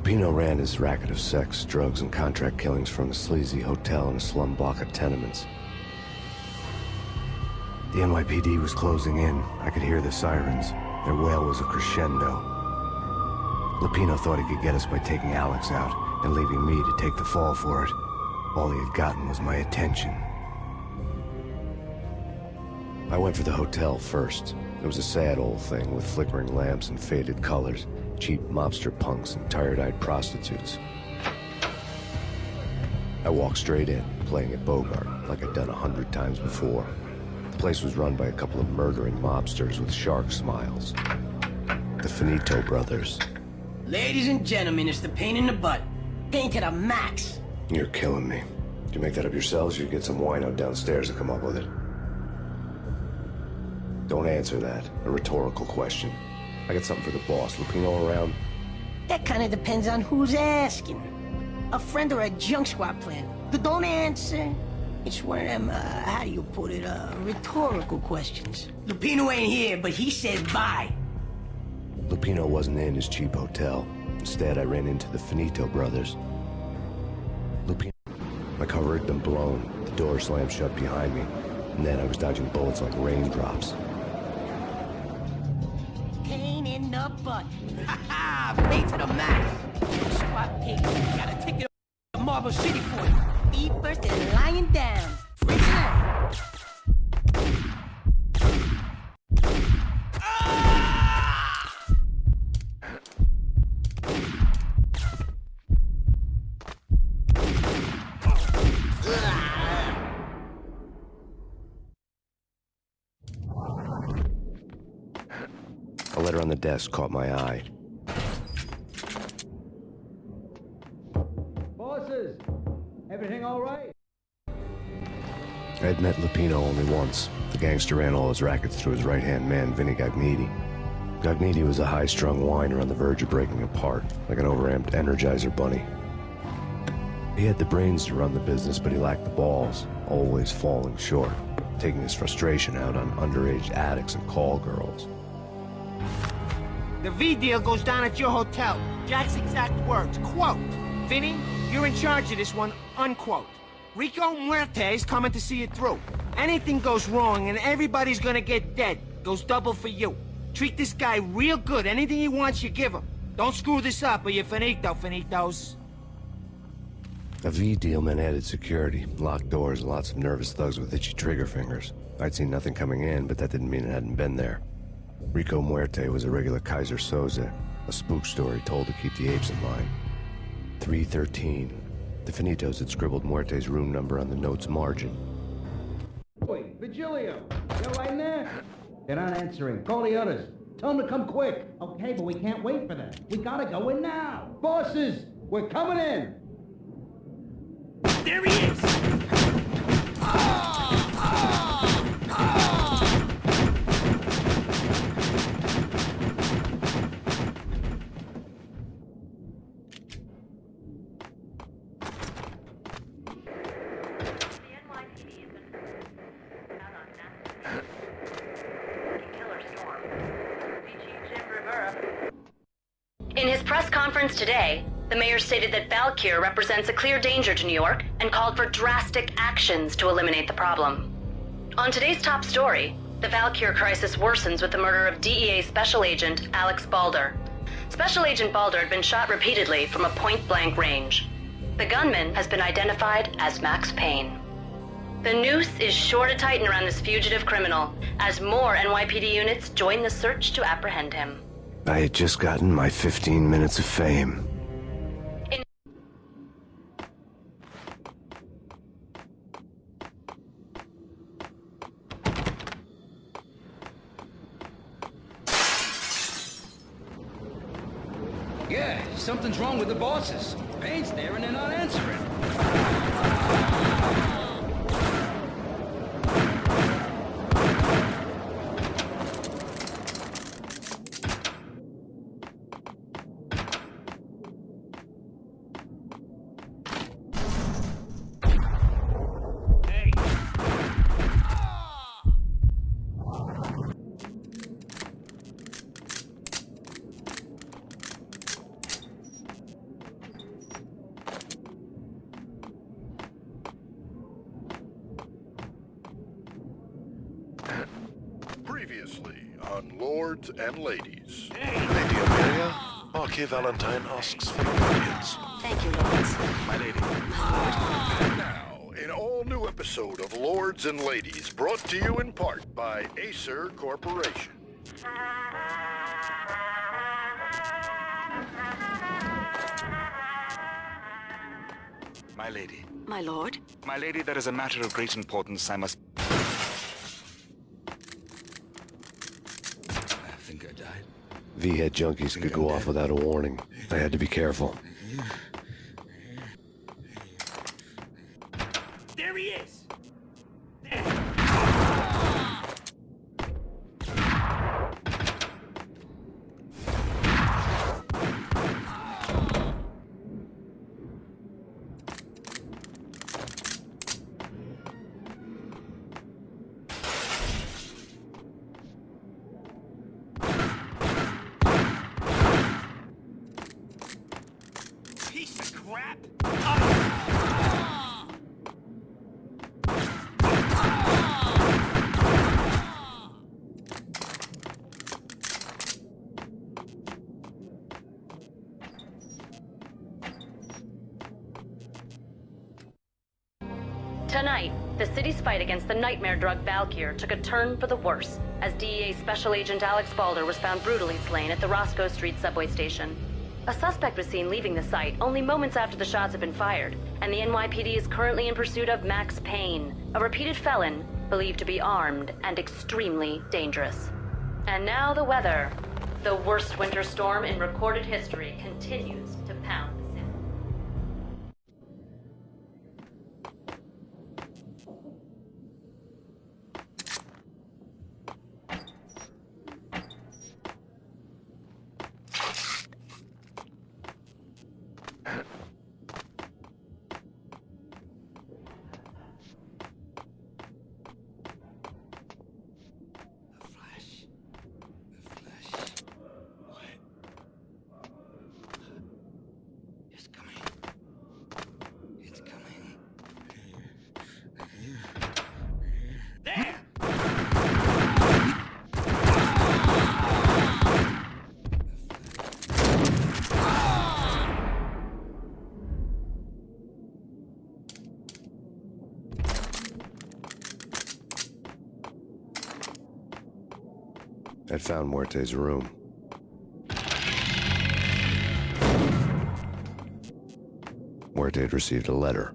Lupino ran his racket of sex, drugs, and contract killings from a sleazy hotel in a slum block of tenements. The NYPD was closing in. I could hear the sirens. Their wail was a crescendo. Lupino thought he could get us by taking Alex out and leaving me to take the fall for it. All he had gotten was my attention. I went for the hotel first. It was a sad old thing with flickering lamps and faded colors, cheap mobster punks and tired-eyed prostitutes. I walked straight in, playing at Bogart, like I'd done 100 times before. The place was run by a couple of murdering mobsters with shark smiles. The Finito brothers. Ladies and gentlemen, it's the pain in the butt. Pain to the max. You're killing me. Did you make that up yourselves, or you get some wino downstairs to come up with it? Don't answer that. A rhetorical question. I got something for the boss. Lupino around? That kind of depends on who's asking. A friend or a junk squad plan. Don't answer. It's one of them, how do you put it, rhetorical questions. Lupino ain't here, but he said bye. Lupino wasn't in his cheap hotel. Instead, I ran into the Finito brothers. Lupino... My cover had been blown. The door slammed shut behind me. And then I was dodging bullets like raindrops. Pain in the butt. Ha ha! Pain to the max. Squad pig. Got a ticket to Marble City for you. Feet first and lying down. Free now. A letter on the desk caught my eye. Bosses, everything all right? I had met Lupino only once. The gangster ran all his rackets through his right-hand man, Vinny Gagniti. Gagniti was a high-strung whiner on the verge of breaking apart, like an overamped Energizer bunny. He had the brains to run the business, but he lacked the balls, always falling short, taking his frustration out on underage addicts and call girls. The V deal goes down at your hotel. Jack's exact words, quote, "Vinny, you're in charge of this one," unquote. Rico Muerte's coming to see it through. Anything goes wrong and everybody's gonna get dead. Goes double for you. Treat this guy real good. Anything he wants, you give him. Don't screw this up or you're finito, finitos. A V deal meant added security, locked doors, and lots of nervous thugs with itchy trigger fingers. I'd seen nothing coming in, but that didn't mean it hadn't been there. Rico Muerte was a regular Kaiser Soze, a spook story told to keep the apes in line. 313. The Finitos had scribbled Muerte's room number on the note's margin. Boy, Vigilio, you right in there? They're not answering. Call the others. Tell them to come quick. Okay, but we can't wait for that. We gotta go in now. Bosses, we're coming in. There he is! In his press conference today, the mayor stated that Valkyr represents a clear danger to New York and called for drastic actions to eliminate the problem. On today's top story, the Valkyr crisis worsens with the murder of DEA Special Agent Alex Balder. Special Agent Balder had been shot repeatedly from a point-blank range. The gunman has been identified as Max Payne. The noose is sure to tighten around this fugitive criminal as more NYPD units join the search to apprehend him. I had just gotten my 15 minutes of fame. Yeah, something's wrong with the bosses. Payne's there and they're not answering. on Lords and Ladies. Lady Amelia, Marquis Valentine asks for an audience. Thank you, Lords. My lady. And now, an all-new episode of Lords and Ladies, brought to you in part by Acer Corporation. My lady. My lord? My lady, there is a matter of great importance I must... I think I died. V-head junkies could go off without a warning. I had to be careful. There he is! Piece of crap! Tonight, the city's fight against the nightmare drug Valkyr took a turn for the worse, as DEA Special Agent Alex Balder was found brutally slain at the Roscoe Street subway station. A suspect was seen leaving the site only moments after the shots had been fired, and the NYPD is currently in pursuit of Max Payne, a repeated felon believed to be armed and extremely dangerous. And now the weather. The worst winter storm in recorded history continues to pound the city. I'd found Muerte's room. Muerte had received a letter.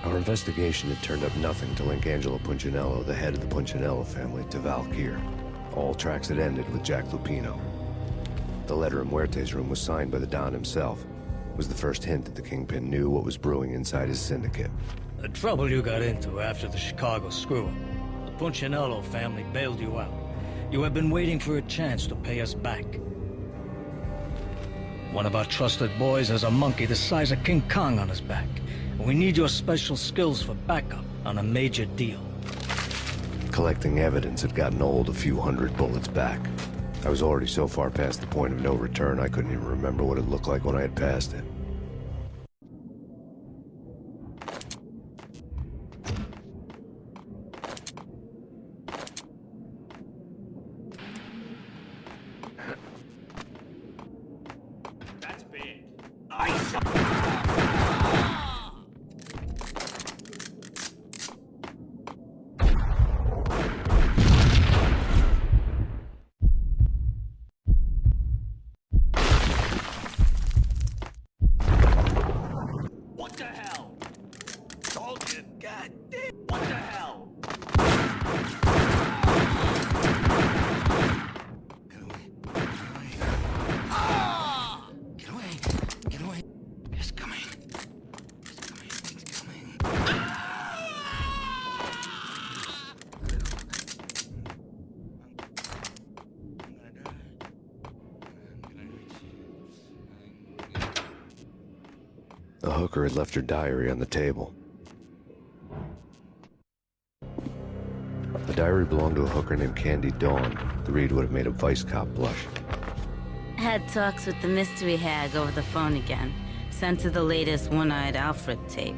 Our investigation had turned up nothing to link Angelo Punchinello, the head of the Punchinello family, to Valkyr. All tracks had ended with Jack Lupino. The letter in Muerte's room was signed by the Don himself. It was the first hint that the Kingpin knew what was brewing inside his syndicate. The trouble you got into after the Chicago screw-up. The Punchinello family bailed you out. You have been waiting for a chance to pay us back. One of our trusted boys has a monkey the size of King Kong on his back. And we need your special skills for backup on a major deal. Collecting evidence had gotten old a few hundred bullets back. I was already so far past the point of no return I couldn't even remember what it looked like when I had passed it. That's bad. What the hell? Told you. God damn. What the hell? Get away. Get away. Get away. It's coming. It's coming. It's coming. I'm gonna die. I'm gonna reach you. The hooker had left her diary on the table. The diary belonged to a hooker named Candy Dawn. The read would have made a vice cop blush. Had talks with the mystery hag over the phone again. Sent her the latest one-eyed Alfred tape.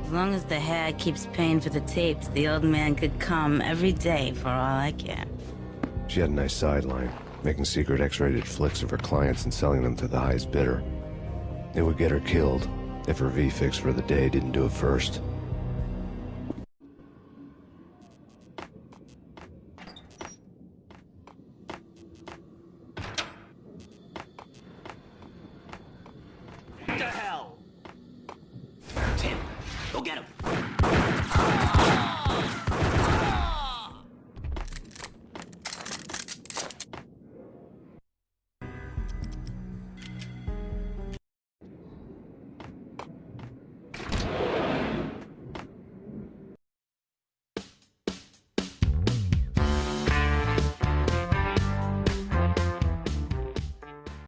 As long as the hair keeps paying for the tapes, the old man could come every day for all I care. She had a nice sideline, making secret X-rated flicks of her clients and selling them to the highest bidder. It would get her killed if her V-fix for the day didn't do it first. What the hell? Tim, go get him.